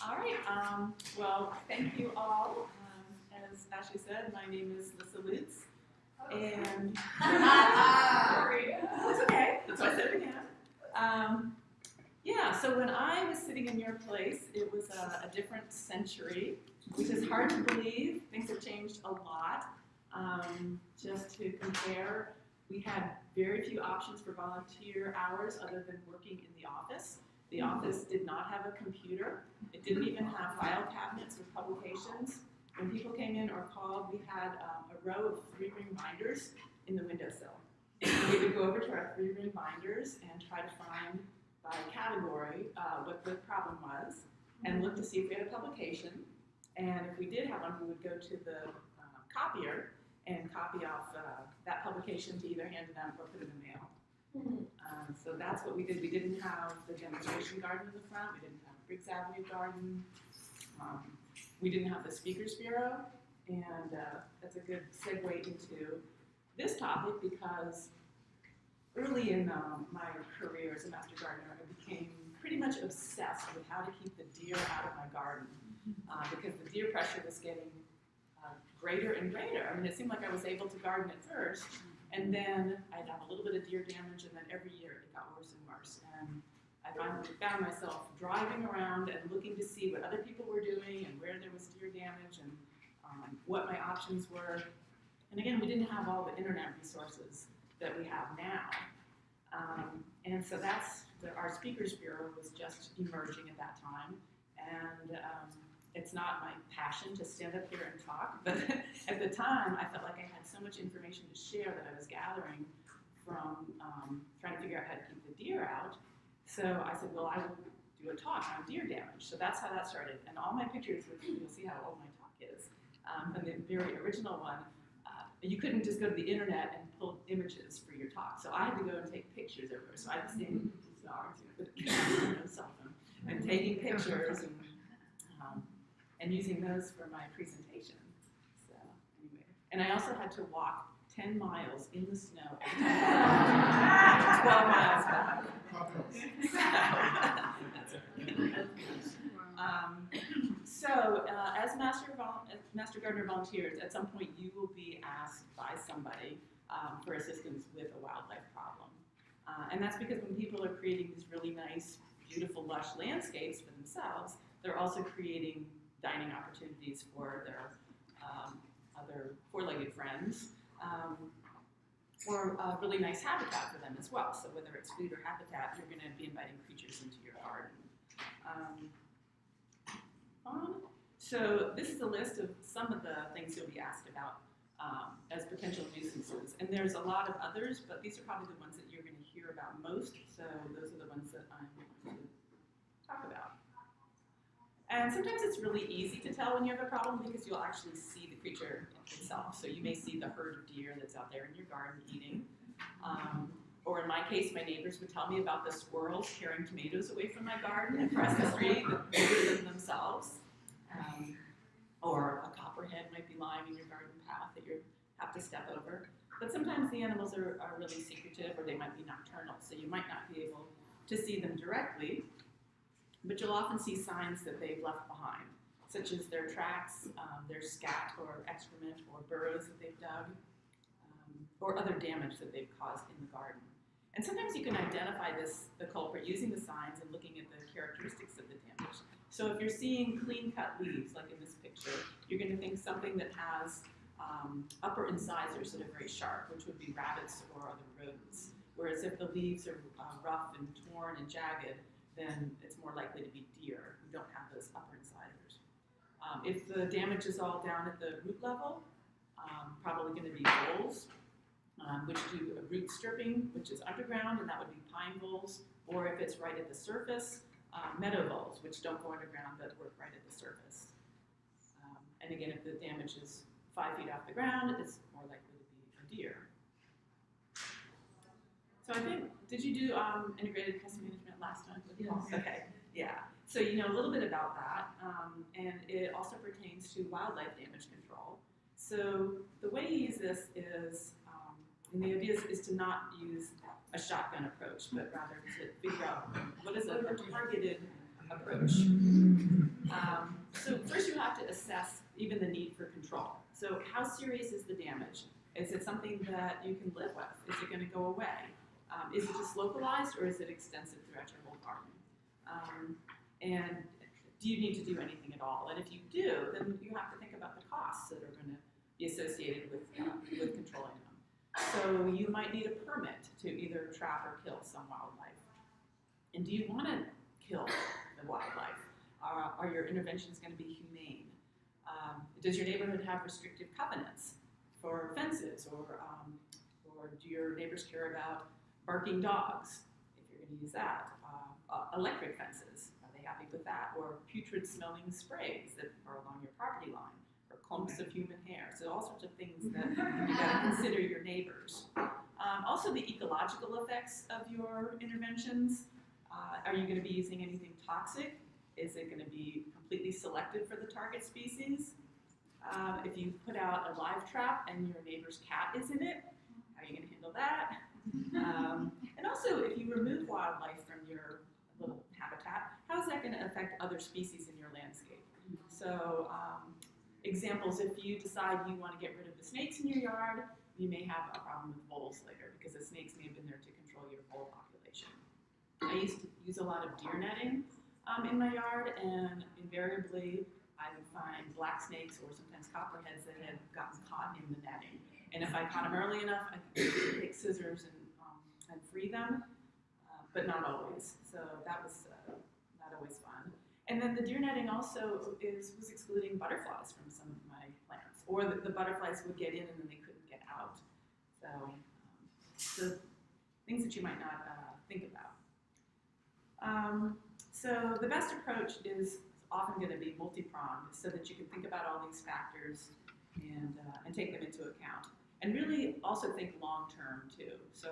All right. Well, thank you all. As Ashley said, my name is Lissa Lutz, and Sorry. that's okay. That's why I said it again. Yeah. So when I was sitting in your place, it was a different century, which is hard to believe. Things have changed a lot. Just to compare, we had very few options for volunteer hours other than working in the office. The office did not have a computer. It didn't even have file cabinets with publications. When people came in or called, we had a row of 3-ring binders in the windowsill. And we would go over to our 3-ring binders and try to find by category what the problem was and look to see if we had a publication. And if we did have one, we would go to the copier and copy off that publication to either hand it out or put it in the mail. So that's what we did. We didn't have the demonstration garden in the front. We didn't have Briggs Avenue garden. We didn't have the Speakers Bureau. And that's a good segue into this topic because early in my career as a master gardener, I became pretty much obsessed with how to keep the deer out of my garden because the deer pressure was getting greater and greater. I mean, it seemed like I was able to garden at first, and then I'd have a little bit of deer damage, and then every year it got worse and worse. And I finally found myself driving around and looking to see what other people were doing and where there was deer damage and what my options were. And again, we didn't have all the internet resources that we have now. And so our Speakers Bureau was just emerging at that time. And it's not my passion to stand up here and talk, but at the time I felt like I had so much information to share that I was gathering from trying to figure out how to keep the deer out. So I said, well, I will do a talk on deer damage. So that's how that started. And all my pictures, you'll see how old my talk is, from the very original one, you couldn't just go to the internet and pull images for your talk. So I had to go and take pictures everywhere. So I was standing with these dogs, with a camera, no cell phone, and taking pictures and using those for my presentation. So anyway, and I also had to walk 10 miles in the snow every time 12 miles back. So as Master Gardener volunteers, at some point you will be asked by somebody for assistance with a wildlife problem. And that's because when people are creating these really nice, beautiful, lush landscapes for themselves, they're also creating dining opportunities for their other four-legged friends, or really nice habitat for them as well. So whether it's food or habitat, you're going to be inviting creatures into your garden. So this is a list of some of the things you'll be asked about as potential nuisances. And there's a lot of others, but these are probably the ones that you're going to hear about most. So those are the ones that I'm going to talk about. And sometimes it's really easy to tell when you have a problem because you'll actually see the creature itself. So you may see the herd of deer that's out there in your garden eating. Or in my case, my neighbors would tell me about the squirrels carrying tomatoes away from my garden across the street, bigger than themselves. Or a copperhead might be lying in your garden path that you have to step over. But sometimes the animals are really secretive, or they might be nocturnal, so you might not be able to see them directly. But you'll often see signs that they've left behind, such as their tracks, their scat or excrement or burrows that they've dug, or other damage that they've caused in the garden. And sometimes you can identify the culprit using the signs and looking at the characteristics of the damage. So if you're seeing clean-cut leaves, like in this picture, you're going to think something that has upper incisors that are very sharp, which would be rabbits or other rodents. Whereas if the leaves are rough and torn and jagged, then it's more likely to be deer who don't have those upper incisors. If the damage is all down at the root level, probably going to be voles, which do a root stripping, which is underground, and that would be pine voles. Or if it's right at the surface, meadow voles, which don't go underground but work right at the surface. And again, if the damage is 5 feet off the ground, it's more likely to be a deer. So I think, did you do integrated pest management last time? Yes. Okay, yeah. So you know a little bit about that, and it also pertains to wildlife damage control. So the way you use this is, and the idea is to not use a shotgun approach, but rather to figure out what is a targeted approach. So first you have to assess even the need for control. So how serious is the damage? Is it something that you can live with? Is it going to go away? Is it just localized or is it extensive throughout your whole garden? And do you need to do anything at all? And if you do, then you have to think about the costs that are going to be associated with controlling them. So you might need a permit to either trap or kill some wildlife. And do you want to kill the wildlife? Are your interventions going to be humane? Does your neighborhood have restrictive covenants for fences, or do your neighbors care about barking dogs, if you're going to use that? Electric fences, are they happy with that? Or putrid smelling sprays that are along your property line, or clumps of human hair? So all sorts of things that you got to consider your neighbors. Also the ecological effects of your interventions. Are you going to be using anything toxic? Is it going to be completely selective for the target species? If you put out a live trap and your neighbor's cat is in it, how are you going to handle that? And also, if you remove wildlife from your little habitat, how is that going to affect other species in your landscape? So, examples, if you decide you want to get rid of the snakes in your yard, you may have a problem with voles later because the snakes may have been there to control your vole population. I used to use a lot of deer netting in my yard, and invariably I would find black snakes or sometimes copperheads that had gotten caught in the netting. And if I caught them early enough, I could take scissors and free them, but not always. So that was not always fun. And then the deer netting also was excluding butterflies from some of my plants, or the butterflies would get in and then they couldn't get out. So things that you might not think about. So the best approach is often going to be multi-pronged, so that you can think about all these factors and take them into account. And really also think long-term too. So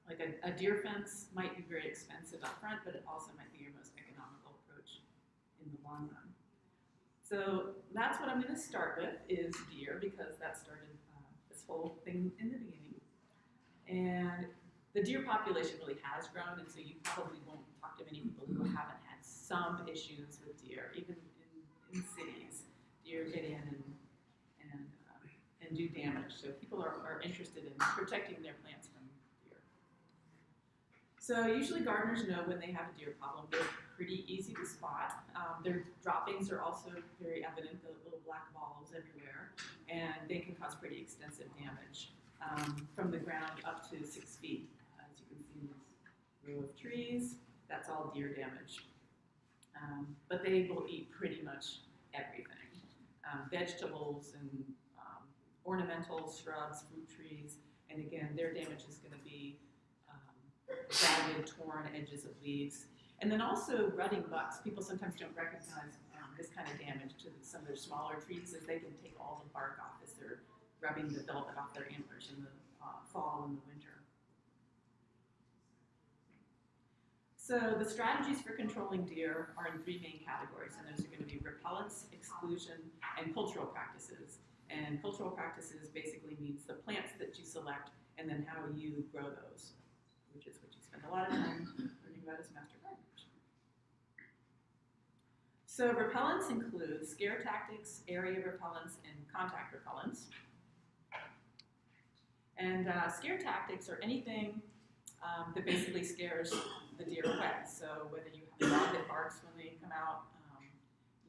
like a deer fence might be very expensive up front, but it also might be your most economical approach in the long run. So that's what I'm going to start with, is deer, because that started this whole thing in the beginning. And the deer population really has grown, and so you probably won't talk to many people who haven't had some issues with deer, even in cities. Deer get in and do damage, so people are interested in protecting their plants from deer. So usually gardeners know when they have a deer problem. They're pretty easy to spot. Their droppings are also very evident, the little black balls everywhere, and they can cause pretty extensive damage from the ground up to 6 feet. As you can see in this row of trees, that's all deer damage. But they will eat pretty much everything. Vegetables and ornamental shrubs, fruit trees, and again, their damage is going to be jagged, torn edges of leaves. And then also rutting bucks. People sometimes don't recognize this kind of damage to some of their smaller trees, as they can take all the bark off as they're rubbing the velvet off their antlers in the fall and the winter. So the strategies for controlling deer are in 3 main categories, and those are going to be repellents, exclusion, and cultural practices. And cultural practices basically means the plants that you select and then how you grow those, which is what you spend a lot of time learning about as master gardeners. So repellents include scare tactics, area repellents, and contact repellents. And scare tactics are anything that basically scares the deer away. So whether you have a dog that barks when they come out,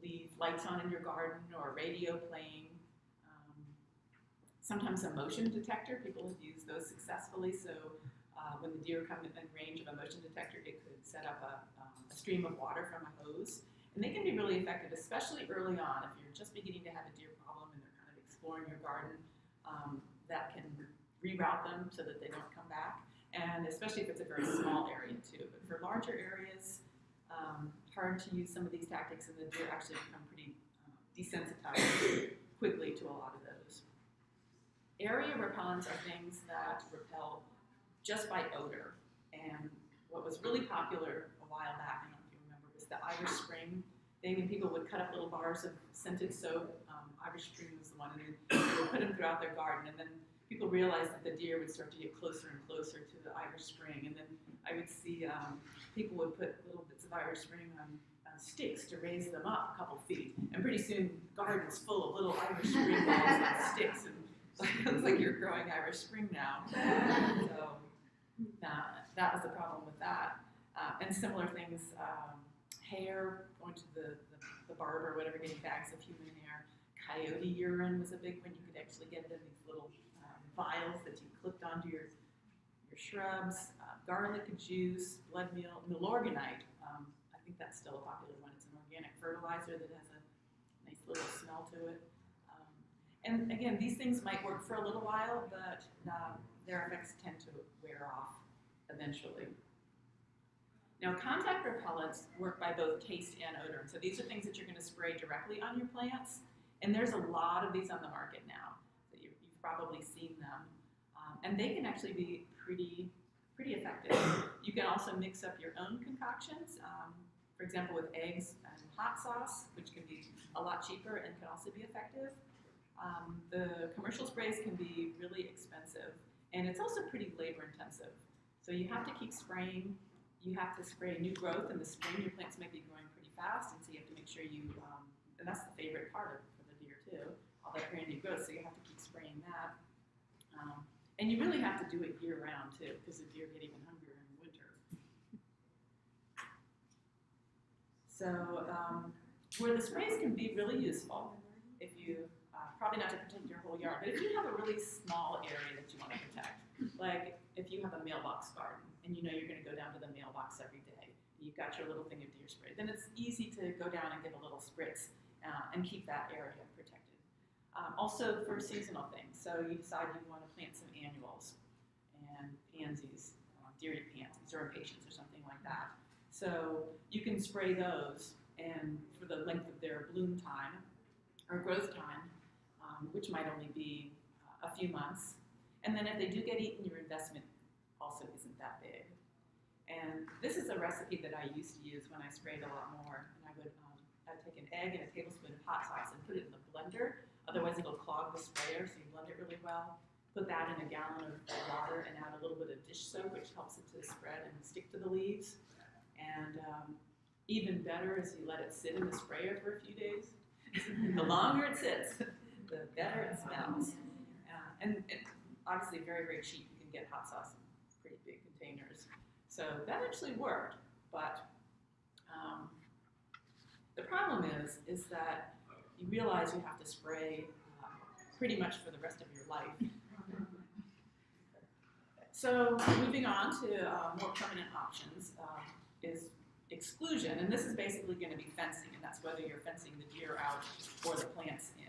leave lights on in your garden, or a radio playing. Sometimes a motion detector, people have used those successfully. So when the deer come in range of a motion detector, it could set up a stream of water from a hose. And they can be really effective, especially early on. If you're just beginning to have a deer problem and they're kind of exploring your garden, that can reroute them so that they don't come back. And especially if it's a very small area too. But for larger areas, hard to use some of these tactics, and the deer actually become pretty desensitized quickly to a lot of those. Area repellents are things that repel just by odor. And what was really popular a while back, I don't know if you remember, was the Irish Spring thing, and people would cut up little bars of scented soap. Irish Spring was the one, and they would put them throughout their garden, and then people realized that the deer would start to get closer and closer to the Irish Spring, and then I would see people would put little bits of Irish Spring on sticks to raise them up a couple feet, and pretty soon the garden's full of little Irish spring balls and sticks, and it looks like you're growing Irish spring now. So that was the problem with that. And similar things, hair, going to the barber or whatever, getting bags of human hair. Coyote urine was a big one. You could actually get it in these little vials that you clipped onto your shrubs. Garlic juice, blood meal, milorganite. I think that's still a popular one. It's an organic fertilizer that has a nice little smell to it. And again, these things might work for a little while, but their effects tend to wear off eventually. Now, contact repellents work by both taste and odor. So these are things that you're going to spray directly on your plants. And there's a lot of these on the market now. So you've probably seen them. And they can actually be pretty effective. You can also mix up your own concoctions. For example, with eggs and hot sauce, which can be a lot cheaper and can also be effective. The commercial sprays can be really expensive. And it's also pretty labor intensive. So you have to keep spraying. You have to spray new growth in the spring. Your plants might be growing pretty fast, and so you have to make sure you, and that's the favorite part for the deer too, all that brand new growth, so you have to keep spraying that. And you really have to do it year round too, because the deer get even hungrier in the winter. So where the sprays can be really useful, if you, probably not to protect your whole yard, but if you have a really small area that you want to protect, like if you have a mailbox garden, and you know you're going to go down to the mailbox every day, you've got your little thing of deer spray, then it's easy to go down and get a little spritz and keep that area protected. Also for seasonal things, so you decide you want to plant some annuals and pansies, deer pansies or impatiens or something like that. So you can spray those, and for the length of their bloom time or growth time, which might only be a few months. And then if they do get eaten, your investment also isn't that big. And this is a recipe that I used to use when I sprayed a lot more. And I'd take an egg and a tablespoon of hot sauce and put it in the blender. Otherwise it'll clog the sprayer, so you blend it really well. Put that in a gallon of water and add a little bit of dish soap, which helps it to spread and stick to the leaves. And even better is you let it sit in the sprayer for a few days. The longer it sits, the better it smells. And obviously very, very cheap. You can get hot sauce in pretty big containers. So that actually worked, but the problem is that you realize you have to spray pretty much for the rest of your life. So moving on to more permanent options is exclusion, and this is basically going to be fencing, and that's whether you're fencing the deer out or the plants in.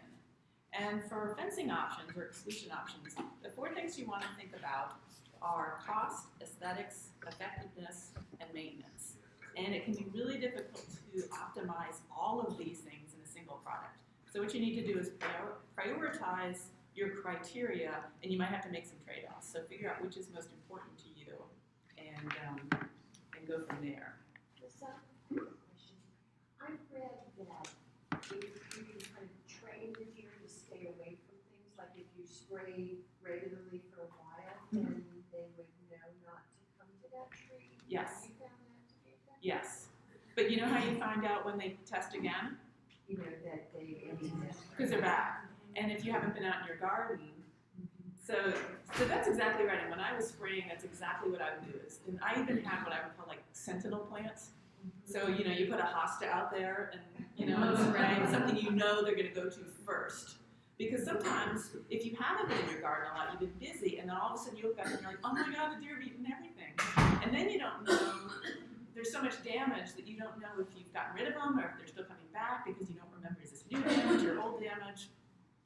And for fencing options or exclusion options, the 4 things you want to think about are cost, aesthetics, effectiveness, and maintenance. And it can be really difficult to optimize all of these things in a single product. So what you need to do is prioritize your criteria, and you might have to make some trade-offs. So figure out which is most important to you, and go from there. Lissa, I've read that you can kind of train the deer to stay away from things, like if you spray regularly for a while, then they would know not to come to that tree. Yes. Have you found that to be effective? Yes. But you know how you find out when they test again? You know, that they, Because they're back. And if you haven't been out in your garden, so that's exactly right. And when I was spraying, that's exactly what I would do. And I even had what I would call like sentinel plants. So, you know, you put a hosta out there and, you know, and spray something you know they're going to go to first. Because sometimes, if you haven't been in your garden a lot, you've been busy, and then all of a sudden you look up and you're like, oh my God, the deer have eaten everything. And then you don't know, there's so much damage that you don't know if you've gotten rid of them or if they're still coming back because you don't remember is this new damage or old damage.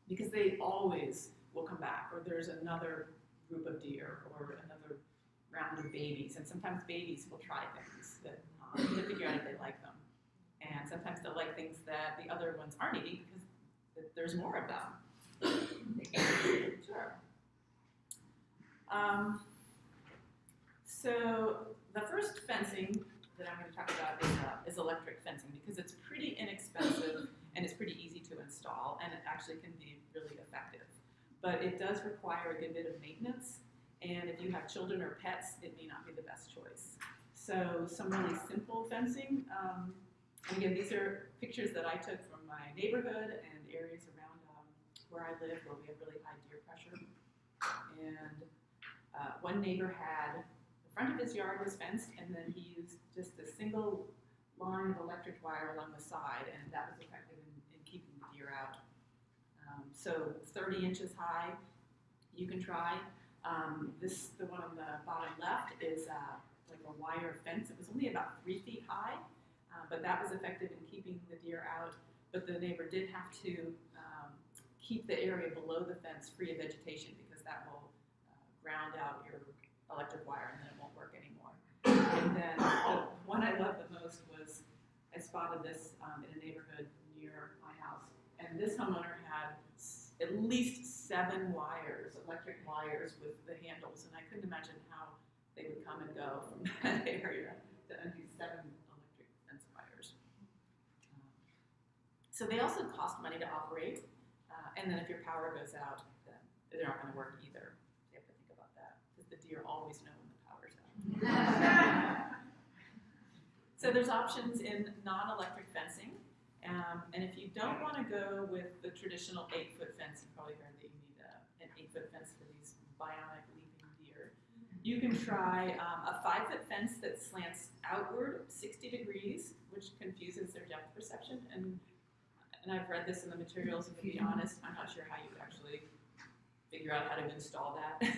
Because they always will come back, or there's another group of deer or another round of babies. And sometimes babies will try things that to figure out if they like them. And sometimes they'll like things that the other ones aren't eating because there's more of them. Sure. So the first fencing that I'm going to talk about is electric fencing, because it's pretty inexpensive and it's pretty easy to install, and it actually can be really effective. But it does require a good bit of maintenance, and if you have children or pets, it may not be the best choice. So some really simple fencing And again, these are pictures that I took from my neighborhood and areas around where I live where we have really high deer pressure. And one neighbor had, the front of his yard was fenced, and then he used just a single line of electric wire along the side, and that was effective in keeping the deer out. So 30 inches high, you can try. The one on the bottom left is like a wire fence. It was only about 3 feet high, but that was effective in keeping the deer out. But the neighbor did have to keep the area below the fence free of vegetation because that will ground out your electric wire and then it won't work anymore. And then the one I loved the most was I spotted this in a neighborhood near my house. And this homeowner had at least 7 wires, electric wires with the handles, and I couldn't imagine how they would come and go from that area to undo 7 electric fence wires. So they also cost money to operate, and then if your power goes out, then they're not going to work either. You have to think about that, because the deer always know when the power's out. So there's options in non-electric fencing. And if you don't want to go with the traditional 8-foot fence, you probably heard that you need an 8-foot fence for these bionic leaping deer. You can try a 5-foot fence that slants outward 60 degrees, which confuses their depth perception. And I've read this in the materials, and to be honest, I'm not sure how you would actually figure out how to install that.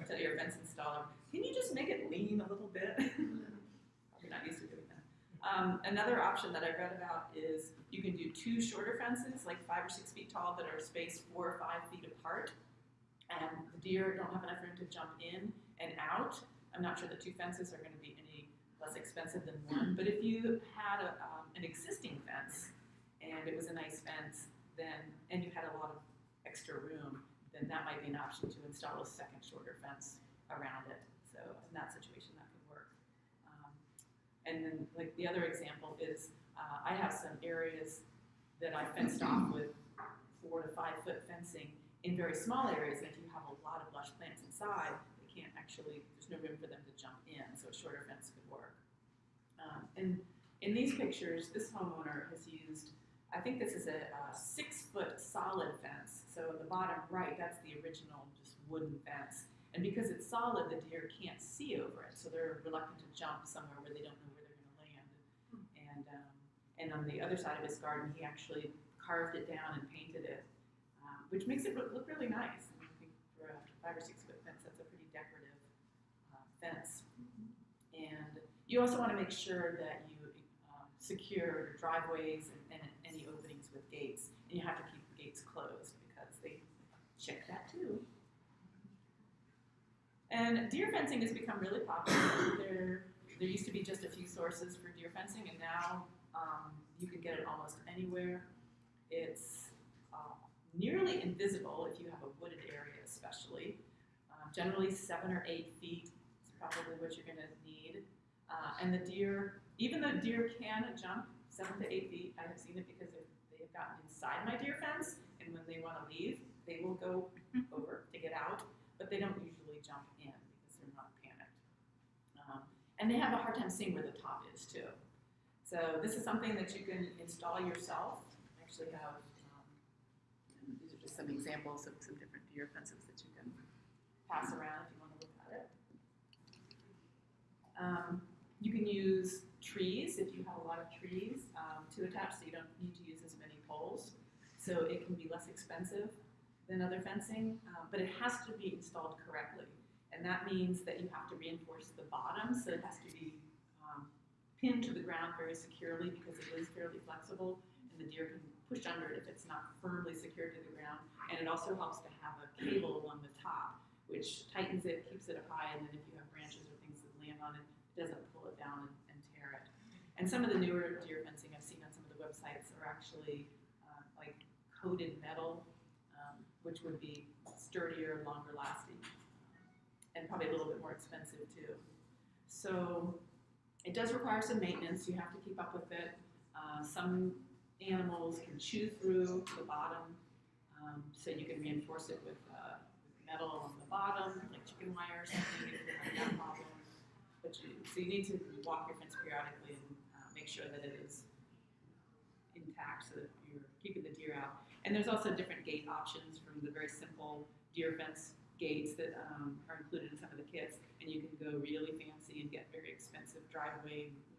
Tell your fence installer, can you just make it lean a little bit? Probably not used to doing that. Another option that I read about is you can do 2 shorter fences, like 5 or 6 feet tall, that are spaced 4 or 5 feet apart. And the deer don't have enough room to jump in and out. I'm not sure the 2 fences are going to be any less expensive than 1. But if you had an existing fence and it was a nice fence, then and you had a lot of extra room, then that might be an option to install a second shorter fence around it. So in that situation, that could work. And then, like the other example is, I have some areas that I fenced off with 4 to 5 foot fencing in very small areas. And if you have a lot of lush plants inside, they can't actually, there's no room for them to jump in, so a shorter fence could work. And in these pictures, this homeowner has used, I think this is a 6-foot solid fence. So in the bottom right, that's the original just wooden fence. And because it's solid, the deer can't see over it, so they're reluctant to jump somewhere where they don't know where they're going to land. And on the other side of his garden, he actually carved it down and painted it, which makes it look really nice. I think for a 5 or 6 foot fence, that's a pretty decorative fence. And you also want to make sure that you secure your driveways and any openings with gates, and you have to keep the gates closed because they check that too. And deer fencing has become really popular. There used to be just a few sources for deer fencing, and now you can get it almost anywhere. It's nearly invisible if you have a wooded area especially. Generally 7 or 8 feet is probably what you're going to need. And the deer, even though deer can jump 7 to 8 feet, I have seen it because they have gotten inside my deer fence, and when they want to leave, they will go over to get out, but they don't usually jump in because they're not panicked. And they have a hard time seeing where the top is too. So this is something that you can install yourself. I actually have, these are just some examples of some different deer fences that you can pass around if you want to look at it. You can use trees if you have a lot of trees to attach, so you don't need to use as many poles. So it can be less expensive than other fencing, but it has to be installed correctly. And that means that you have to reinforce the bottom, so it has to be pinned to the ground very securely because it is fairly flexible, and the deer can push under it if it's not firmly secured to the ground. And it also helps to have a cable along the top, which tightens it, keeps it up high, and then if you have branches or things that land on it, it doesn't pull it down and tear it. And some of the newer deer fencing I've seen on some of the websites are actually like coated metal, which would be sturdier, longer lasting, and probably a little bit more expensive too. So it does require some maintenance. You have to keep up with it. Some animals can chew through the bottom, so you can reinforce it with metal on the bottom, like chicken wire or something, if you have that problem. So you need to walk your fence periodically and make sure that it is intact so that you're keeping the deer out. And there's also different gate options, from the very simple deer fence gates that are included in some of the kits, and you can go really fancy and get very expensive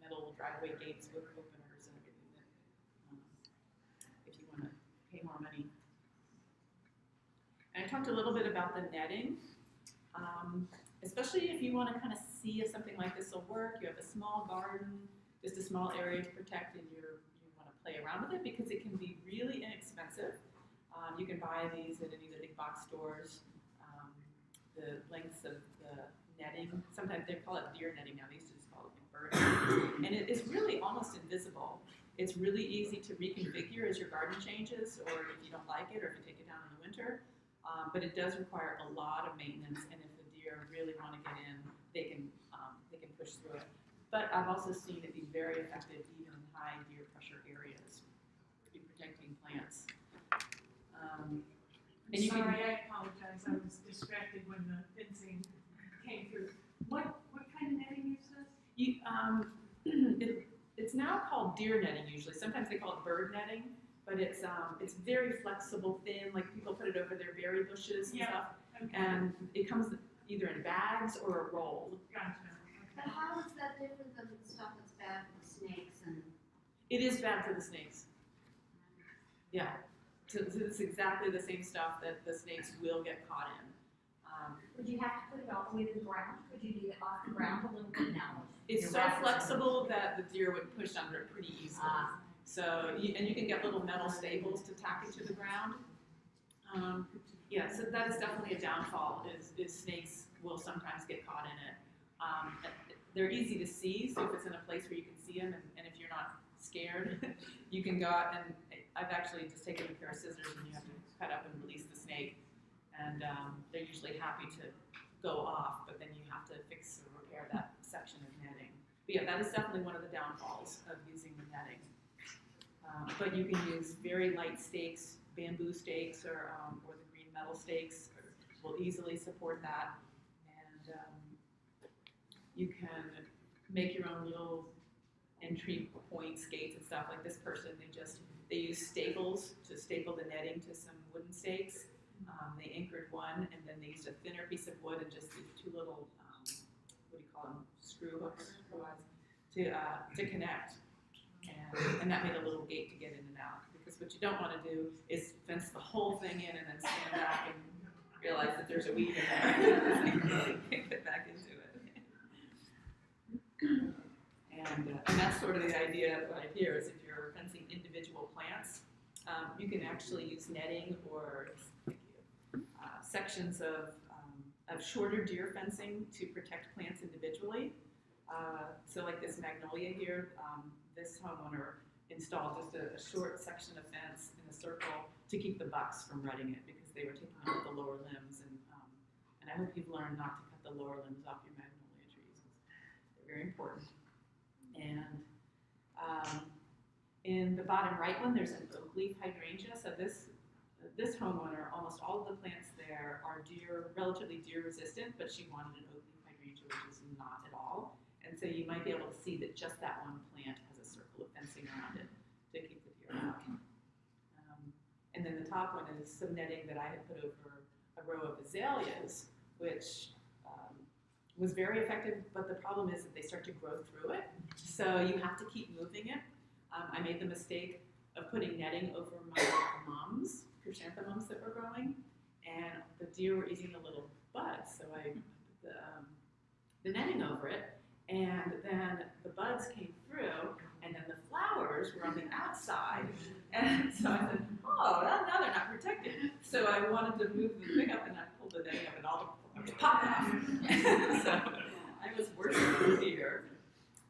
metal driveway gates with openers and everything that, if you want to pay more money. And I talked a little bit about the netting, especially if you want to kind of see if something like this will work. You have a small garden, just a small area to protect, and you want to play around with it because it can be really inexpensive. You can buy these at any of the big box stores. The lengths of the netting, sometimes they call it deer netting now, they used to just call it bird netting. And it is really almost invisible. It's really easy to reconfigure as your garden changes, or if you don't like it, or if you take it down in the winter. But it does require a lot of maintenance, and if the deer really want to get in, they can push through it. But I've also seen it be very effective even in high deer pressure areas in protecting plants. And you Sorry, I apologize. I was distracted when the fencing came through. What kind of netting is this? It's now called deer netting usually. Sometimes they call it bird netting, but it's very flexible, thin. Like people put it over their berry bushes and stuff. Okay. And it comes either in bags or rolled. Gotcha. But how is that different than the stuff that's bad for the snakes and? It is bad for the snakes. Yeah. So it's exactly the same stuff that the snakes will get caught in. Would you have to put it all the way to the ground? Could you leave it off the ground a little bit now? It's so flexible that the deer would push under it pretty easily. So, and you can get little metal staples to tack it to the ground. Yeah, so that is definitely a downfall, is snakes will sometimes get caught in it. They're easy to see, so if it's in a place where you can see them, and if you're not scared, you can go out, and I've actually just taken a pair of scissors and you have to cut up and release the snake, and they're usually happy to go off, but then you have to fix or repair that section of netting. But yeah, that is definitely one of the downfalls of using the netting. But you can use very light stakes, bamboo stakes, or the green metal stakes will easily support that. And you can make your own little entry point skates and stuff. Like this person, they use staples to staple the netting to some wooden stakes. They anchored one, and then they used a thinner piece of wood and just these two little, what do you call them, screw hooks, to connect. And that made a little gate to get in and out. Because what you don't want to do is fence the whole thing in and then stand back and realize that there's a weed in there. You can't get back into it. And that's sort of the idea right here, is if you're fencing individual plants, you can actually use netting or sections of shorter deer fencing to protect plants individually. So like this magnolia here, this homeowner installed just a short section of fence in a circle to keep the bucks from rutting it, because they were taking out the lower limbs. And I hope you've learned not to cut the lower limbs off your magnolia trees. They're very important. And in the bottom right one, there's an oak leaf hydrangea. So this homeowner, almost all of the plants there are relatively deer resistant, but she wanted an oak leaf hydrangea, which is not at all. And so you might be able to see that just that one plant has a circle of fencing around it to keep the deer out. And then the top one is some netting that I had put over a row of azaleas, which was very effective, but the problem is that they start to grow through it. So you have to keep moving it. I made the mistake of putting netting over my mums, chrysanthemums that were growing, and the deer were eating the little buds. So I put the netting over it, and then the buds came through, and then the flowers were on the outside. And so I said, oh, now they're not protected. So I wanted to move the thing up, and I pulled the netting up, and all the flowers popped off. So I was worse than the deer.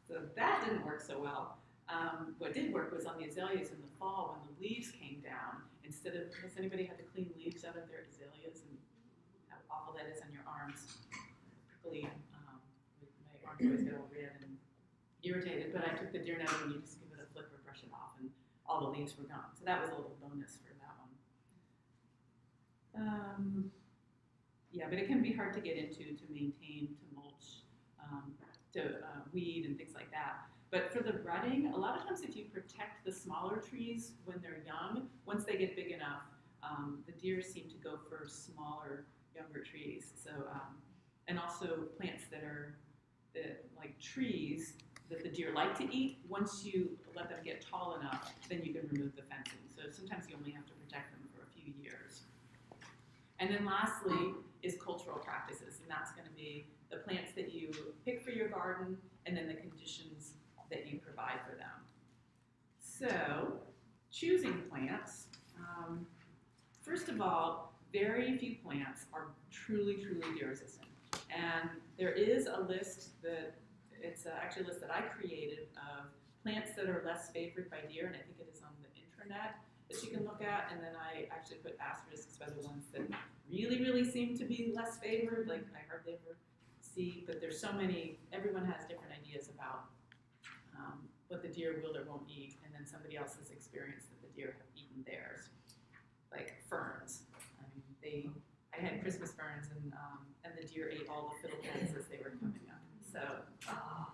So that didn't work so well. What did work was on the azaleas in the fall when the leaves came down. Has anybody had to clean leaves out of their azaleas, and how awful that is on your arms? Prickly, my arms always get all red and irritated, but I took the deer netting and you just give it a flick or brush it off, and all the leaves were gone. So that was a little bonus for that one. Yeah, but it can be hard to get into, to maintain, to mulch, to weed and things like that. But for the rutting, a lot of times if you protect the smaller trees when they're young, once they get big enough, the deer seem to go for smaller, younger trees. So, and also plants that are like trees that the deer like to eat. Once you let them get tall enough, then you can remove the fencing. So sometimes you only have to protect them for a few years. And then lastly is cultural practices, and that's going to be the plants that you pick for your garden and then the conditions that you provide for them. So, choosing plants. First of all, very few plants are truly deer resistant. And there is a list that, it's actually a list that I created of plants that are less favored by deer, and I think it is on the intranet that you can look at, and then I actually put asterisks by the ones that really seem to be less favored, like I hardly ever see, but there's so many, everyone has different ideas about what the deer will or won't eat, and then somebody else has experienced that the deer have eaten theirs. Like ferns. I had Christmas ferns, and the deer ate all the fiddle plants as they were coming up. So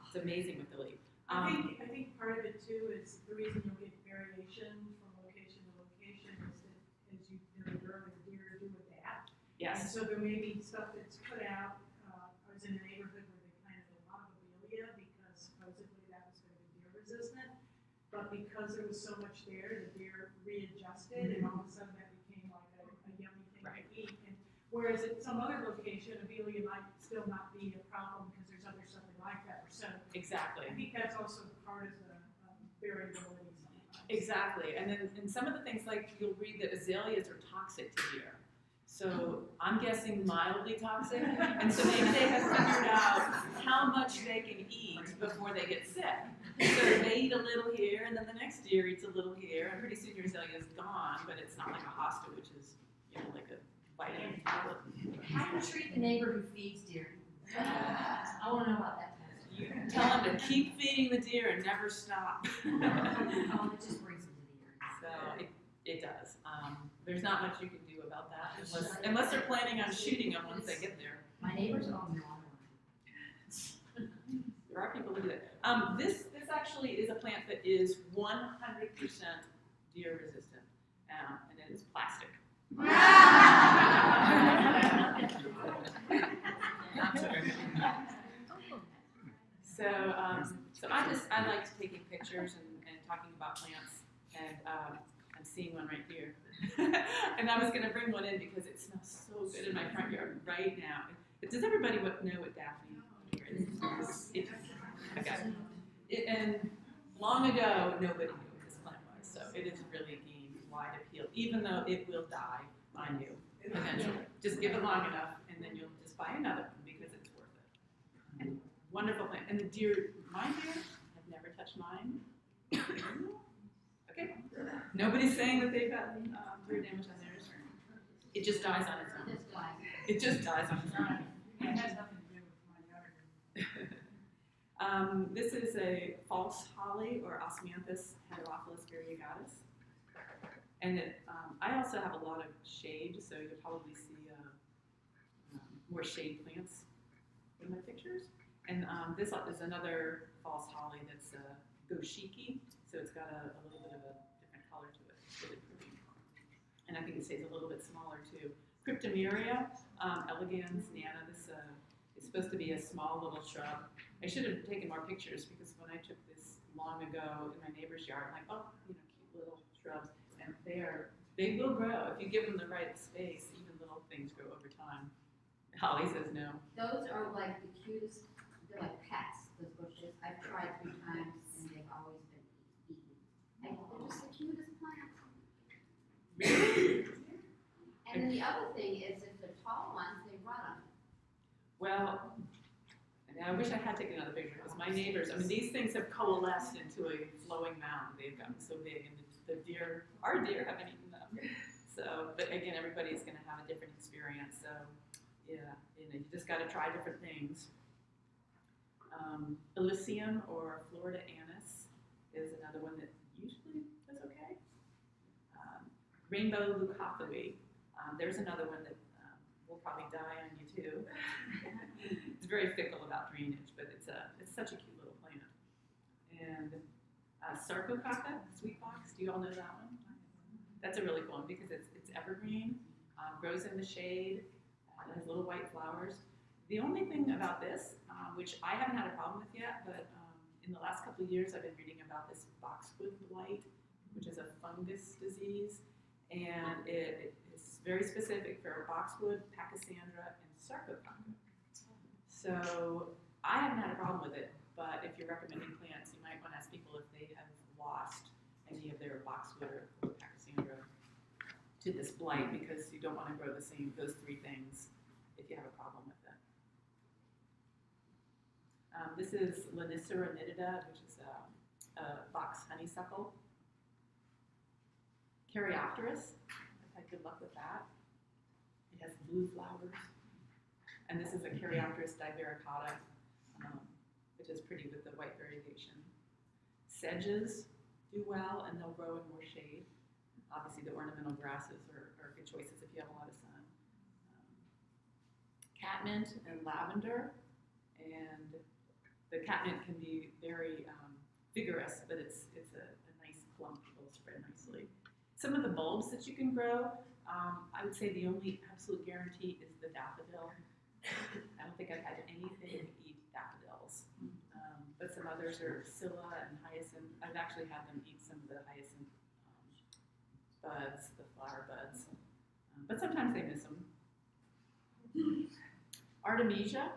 it's amazing what they'll eat. I think part of it too is the reason you'll get variation from location to location is that, as you noted earlier, deer do adapt. And Yes. so there may be stuff that's put out. I was in a neighborhood where they planted a lot of abelia because supposedly that was going to be deer resistant. But because there was so much there, the deer readjusted, and all of a sudden that became like a yummy thing to eat. And whereas at some other location, abelia might still not be a problem because there's other stuff they like better. So Exactly. I think that's also part of the variability sometimes. Exactly. And then in some of the things, like you'll read that azaleas are toxic to deer. So I'm guessing mildly toxic. And so maybe they have figured out how much they can eat before they get sick. So they eat a little here, and then the next deer eats a little here, and pretty soon your azalea is gone, but it's not like a hosta, which is, you know, like a vitamin tablet. How do you treat the neighbor who feeds deer? I want to know about that. You tell them to keep feeding the deer and never stop. Oh, it just brings them to the ear. So it does. There's not much you can do about that unless they're planning on shooting them once they get there. My neighbors all know. There are people who do that. This actually is a plant that is 100% deer resistant, and it is plastic. So I liked taking pictures and talking about plants, and I'm seeing one right here. And I was going to bring one in because it smells so good in my front yard right now. Does everybody know what Daphne is? And long ago, nobody knew what this plant was, so it is really gained wide appeal, even though it will die on you eventually. Just give it long enough, and then you'll just buy another one because it's worth it. And wonderful plant. And the deer, my deer, have never touched mine. Okay. Nobody's saying that they've gotten deer damage on theirs. It just dies on its own. It just dies on its own. It has nothing to do with my yard. This is a false holly, or Osmanthus heterophilus variegatus. And I also have a lot of shade, so you'll probably see more shade plants in my pictures. And this is another false holly that's goshiki, so it's got a little bit of a different color to it. It's really pretty. And I think it stays a little bit smaller too. Cryptomeria elegans nana. This is supposed to be a small little shrub. I should have taken more pictures because when I took this long ago in my neighbor's yard, I'm like, oh, you know, cute little shrubs, and they will grow if you give them the right space. Even little things grow over time. Holly says no. Those are like the cutest, they're like pets, those bushes. I've tried 3 times and they've always been eaten. They're just the cutest plants. Really? And then the other thing is if they're tall ones, they run them. Well, and I wish I had taken another picture because my neighbors, I mean, these things have coalesced into a flowing mound. They've gotten so big, and the deer, our deer haven't eaten them. So, but again, everybody's going to have a different experience. So, yeah, you know, you just got to try different things. Elysium or Florida anise is another one that usually does okay. Rainbow leucophoebe. There's another one that will probably die on you too. It's very fickle about drainage, but it's such a cute little plant. And Sarcococca, sweet box, do you all know that one? That's a really cool one because it's evergreen, grows in the shade, has little white flowers. The only thing about this, which I haven't had a problem with yet, but in the last couple of years I've been reading about this boxwood blight, which is a fungus disease, and it is very specific for boxwood, pachysandra, and sarcococca. So I haven't had a problem with it, but if you're recommending plants, you might want to ask people if they have lost any of their boxwood or pachysandra to this blight, because you don't want to grow those three things if you have a problem with it. This is Lissa nitida, which is a box honeysuckle. Caryopteris, I've had good luck with that. It has blue flowers. And this is a Caryopteris divericata, which is pretty with the white variegation. Sedges do well, and they'll grow in more shade. Obviously, the ornamental grasses are good choices if you have a lot of sun. Catmint and lavender, and the catmint can be very vigorous, but it's a nice clump, it'll spread nicely. Some of the bulbs that you can grow, I would say the only absolute guarantee is the daffodil. I don't think I've had anything eat daffodils, but some others are scilla and hyacinth. I've actually had them eat some of the hyacinth buds, the flower buds, but sometimes they miss them. Artemisia.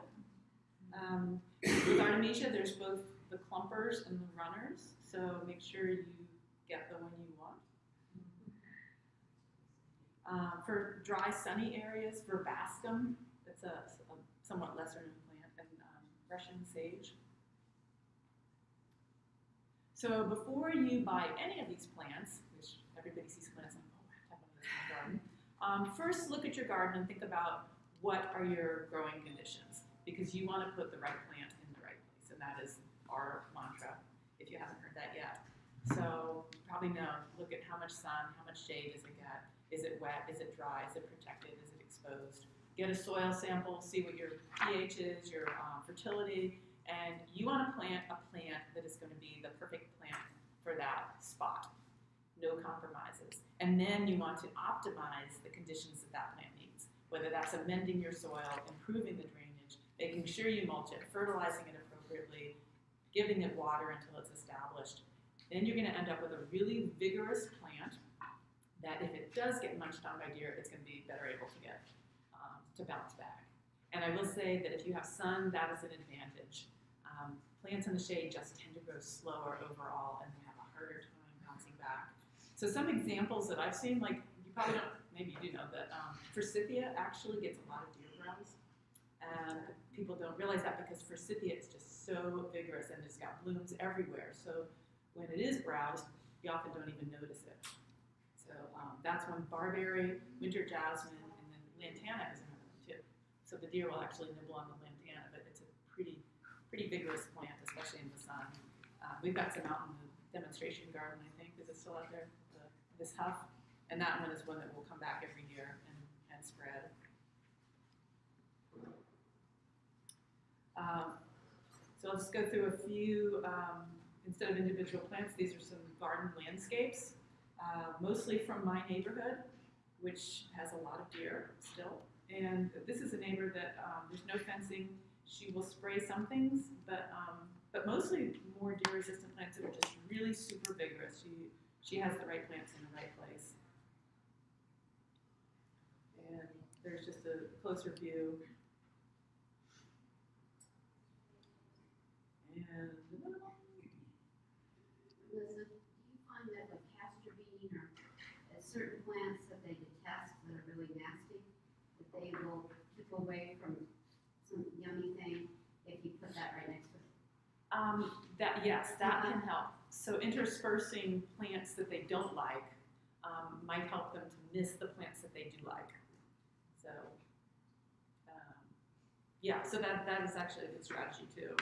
With Artemisia, there's both the clumpers and the runners, so make sure you get the one you want. For dry, sunny areas, verbascum, it's a somewhat lesser known plant than Russian sage. So before you buy any of these plants, which everybody sees plants and oh, I have to have one of those in my garden, first look at your garden and think about what are your growing conditions, because you want to put the right plant in the right place, and that is our mantra, if you haven't heard that yet. So you probably know, look at how much sun, how much shade does it get, is it wet, is it dry, is it protected, is it exposed? Get a soil sample, see what your pH is, your fertility, and you want to plant a plant that is going to be the perfect plant for that spot. No compromises. And then you want to optimize the conditions that that plant needs, whether that's amending your soil, improving the drainage, making sure you mulch it, fertilizing it appropriately, giving it water until it's established. Then you're going to end up with a really vigorous plant that if it does get munched on by deer, it's going to be better able to get to bounce back. And I will say that if you have sun, that is an advantage. Plants in the shade just tend to grow slower overall, and they have a harder time bouncing back. So some examples that I've seen, like you probably don't, maybe you do know that forsythia actually gets a lot of deer browse. And people don't realize that because forsythia is just so vigorous and it's got blooms everywhere. So when it is browsed, you often don't even notice it. So that's one. Barberry, winter jasmine, and then lantana is another one too. So the deer will actually nibble on the lantana, but it's a pretty vigorous plant, especially in the sun. We've got some out in the demonstration garden, I think. Is it still out there? This huff. And that one is one that will come back every year and spread. So let's go through a few, instead of individual plants, these are some garden landscapes, mostly from my neighborhood, which has a lot of deer still. And this is a neighbor that there's no fencing. She will spray some things, but mostly more deer-resistant plants that are just really super vigorous. She has the right plants in the right place. And there's just a closer view. And Lissa, do you find that with castor bean or certain plants that they detest that are really nasty, that they will keep away from some yummy thing if you put that right next to it? Yes, that can help. So interspersing plants that they don't like might help them to miss the plants that they do like. So yeah, so that is actually a good strategy too.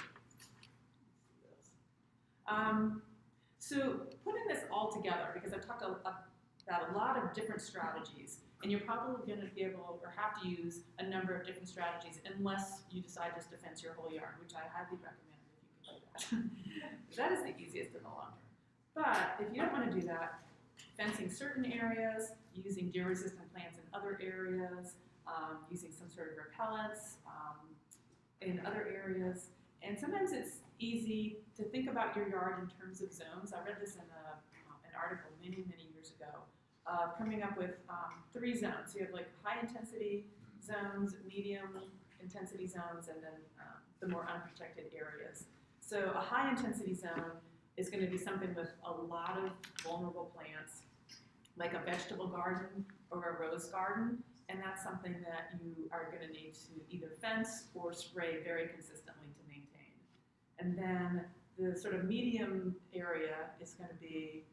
So putting this all together, because I've talked about a lot of different strategies, and you're probably going to be able or have to use a number of different strategies unless you decide just to fence your whole yard, which I highly recommend if you can like that. That is the easiest in the long term. But if you don't want to do that, fencing certain areas, using deer-resistant plants in other areas, using some sort of repellents in other areas. And sometimes it's easy to think about your yard in terms of zones. I read this in an article many, many years ago, coming up with 3 zones. So you have like high intensity zones, medium intensity zones, and then the more unprotected areas. So a high intensity zone is going to be something with a lot of vulnerable plants, like a vegetable garden or a rose garden, and that's something that you are going to need to either fence or spray very consistently to maintain. And then the sort of medium area is going to be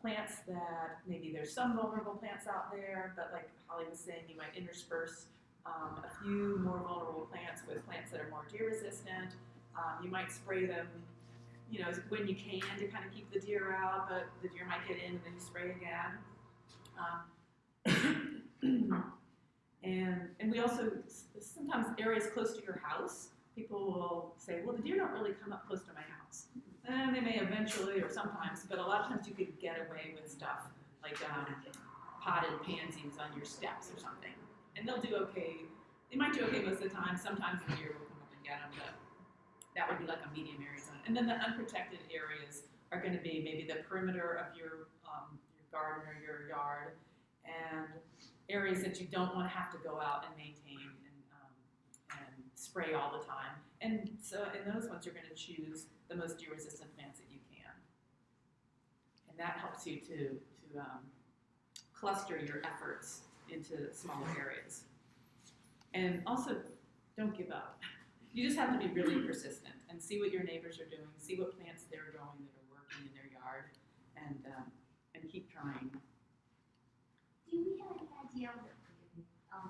plants that maybe there's some vulnerable plants out there, but like Holly was saying, you might intersperse a few more vulnerable plants with plants that are more deer resistant. You might spray them, you know, when you can to kind of keep the deer out, but the deer might get in and then you spray again. And we also, sometimes areas close to your house, people will say, well, the deer don't really come up close to my house. And they may eventually, or sometimes, but a lot of times you could get away with stuff like potted pansies on your steps or something. And they'll do okay. They might do okay most of the time. Sometimes the deer will come up and get them, but that would be like a medium area zone. And then the unprotected areas are going to be maybe the perimeter of your garden or your yard, and areas that you don't want to have to go out and maintain and spray all the time. And so in those ones, you're going to choose the most deer-resistant plants that you can. And that helps you to cluster your efforts into smaller areas. And also, don't give up. You just have to be really persistent and see what your neighbors are doing, see what plants they're growing that are working in their yard, and keep trying.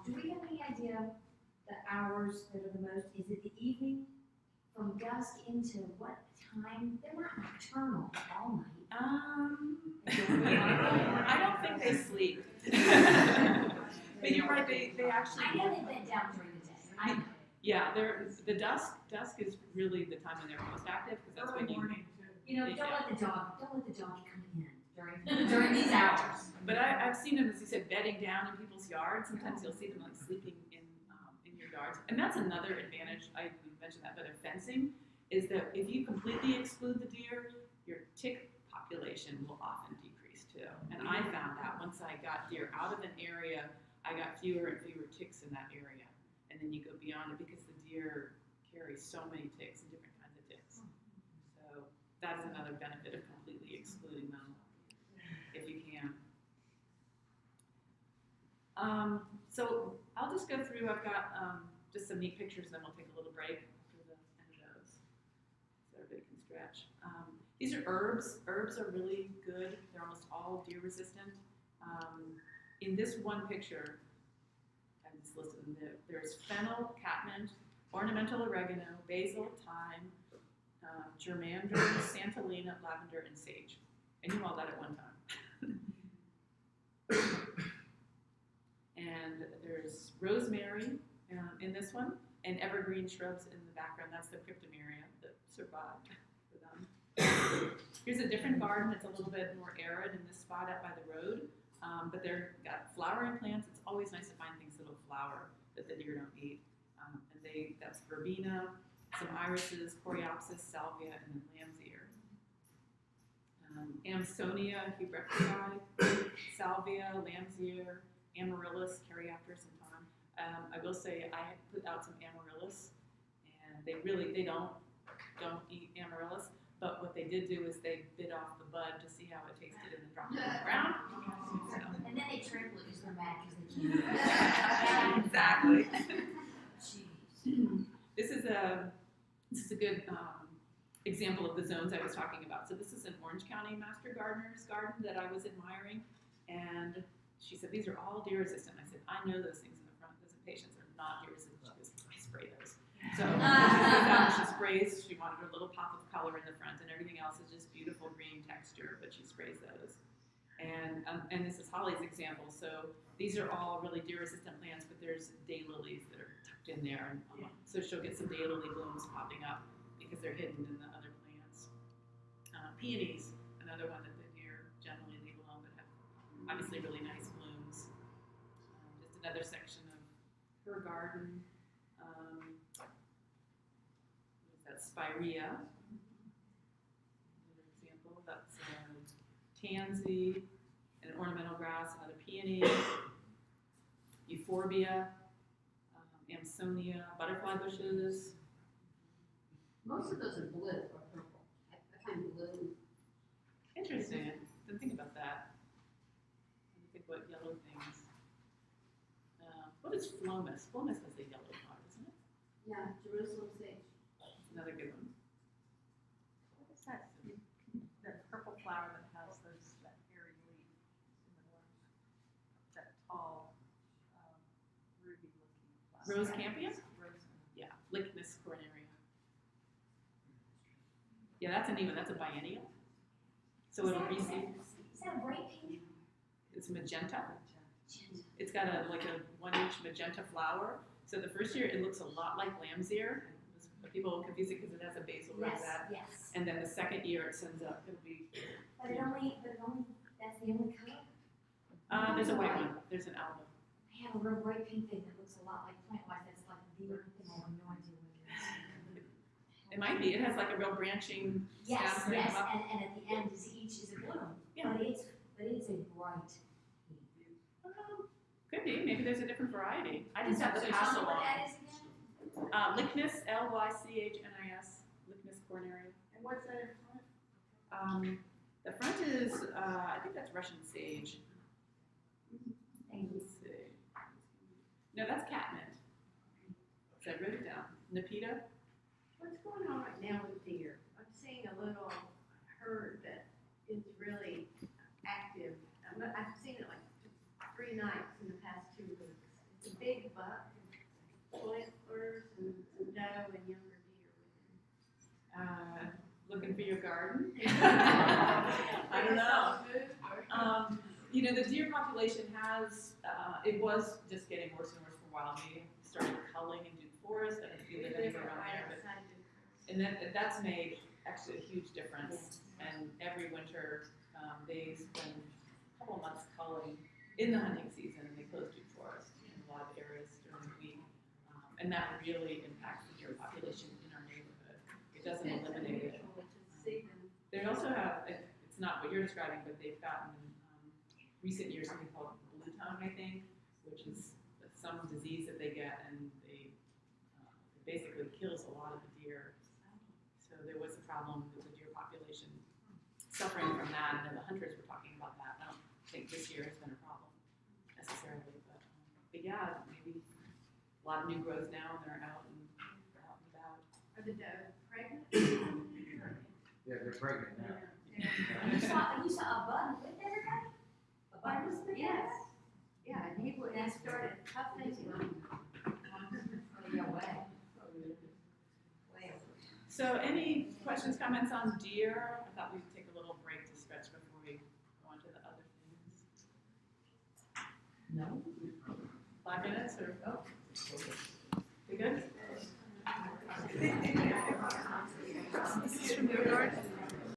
Do we have any idea the hours that are the most? Is it the evening from dusk into what time? They're not nocturnal all night. I don't think they sleep. But you're right, they actually. I know they bed down during the day. I know. Yeah, the dusk is really the time when they're most active, because that's when you. Morning too. You know, don't let the dog come in during these hours. But I've seen them, as you said, bedding down in people's yards. Sometimes you'll see them like sleeping in your yards, and that's another advantage. I mentioned that, but of fencing is that if you completely exclude the deer, your tick population will often decrease too. And I found that once I got deer out of an area, I got fewer and fewer ticks in that area. And then you go beyond it because the deer carry so many ticks and different kinds of ticks. So that's another benefit of completely excluding them, if you can. So I'll just go through. I've got just some neat pictures, then we'll take a little break for the end of those, so everybody can stretch. These are herbs. Herbs are really good. They're almost all deer resistant. In this one picture, I just listed them there. There's fennel, catmint, ornamental oregano, basil, thyme, germander, santolina, lavender, and sage. I knew all that at one time. And there's rosemary in this one, and evergreen shrubs in the background. That's the cryptomeria that survived for them. Here's a different garden. It's a little bit more arid in this spot out by the road, but they've got flowering plants. It's always nice to find things that'll flower that the deer don't eat. And that's verbena, some irises, coreopsis, salvia, and then lamb's ear. Amsonia hubricae, salvia, lamb's ear, amaryllis, caryopteris, and thyme. I will say I put out some amaryllis, and they don't eat amaryllis. But what they did do is they bit off the bud to see how it tasted and then dropped it on the ground. So. And then they trample it because they're mad because they can't. Exactly. Jeez. This is a good example of the zones I was talking about. So this is an Orange County Master Gardener's garden that I was admiring, and she said these are all deer resistant. I said I know those things in the front. Those impatiens are not deer resistant. She goes, I spray those. So she sprays. She wanted a little pop of color in the front, and everything else is just beautiful green texture. But she sprays those. And this is Holly's example. So these are all really deer resistant plants, but there's daylilies that are in there. And, so she'll get some daylily blooms popping up because they're hidden in the other plants. Peonies, another one that the deer generally leave alone, but have obviously really nice blooms. Just another section of her garden. What is that? Spirea. Another example. That's tansy, an ornamental grass, another peony, euphorbia, Amsonia, butterfly bushes. Most of those are blue or purple. I find blue. Interesting. Didn't think about that. I didn't think what yellow things. What is phlomis? Phlomis has a yellow flower, doesn't it? Yeah, Jerusalem sage. Another good one. What is that, that purple flower that has that hairy leaf in the orange? That tall, ruby looking flower. Rose campion? Rose. Yeah, Lychnis cornerea. Yeah, that's a neat one. That's a biennial. So it'll reseed. Is that bright pink? It's magenta. It's got a 1-inch magenta flower. So the first year it looks a lot like lamb's ear. People confuse it because it has a basal rosette. Yes. And then the second year it sends up. It'll be. But it only, that's the only color? There's a white one. There's an alba. I have a real bright pink thing that looks a lot like plant-wise, that's like the other thing, I have no idea what it is. It might be. It has like a real branching Yes, stem yes, up. and at the end is each is a bloom. Yeah. But it's a bright pink. Could be. Maybe there's a different variety. I just have So to tell pass me what along. that is again? Lychnis, Lychnis, Lychnis cornerea. And what's that in front? The front is, I think that's Russian sage. Thank you. Let's see. No, that's catnip. So I wrote it down. Nepeta. What's going on right now with deer? I'm seeing a little herd that is really active. I've seen it like 3 nights in the past 2 weeks. It's a big buck, antlers, and some doe and younger deer Looking for your garden. with them. I don't know. The deer population has, it was just getting worse and worse for a while. We started culling in Duke Forest. I don't know if you live anywhere around there, but and that's made actually a huge difference. And every winter, they spend a couple months culling in the hunting season, and they close Duke Forest in a lot of areas during the week. And that really impacts the deer population in our neighborhood. It doesn't eliminate it. They also have, it's not what you're describing, but they've gotten recent years something called blue tongue, I think, which is some disease that they get, and it basically kills a lot of the deer. So there was a problem with the deer population suffering from that, and then the hunters were talking about that. I don't think this year has been a problem necessarily, but yeah, maybe a lot of new growth now, and they're out and about. Are the doe pregnant? Yeah, they're pregnant now. You saw a bud with everybody? A bud was with Yes. Yeah, and he started puffing and No way. So any questions, comments on deer? I thought we'd take a little break to stretch before we go on to the other things. No. 5 minutes or? Oh.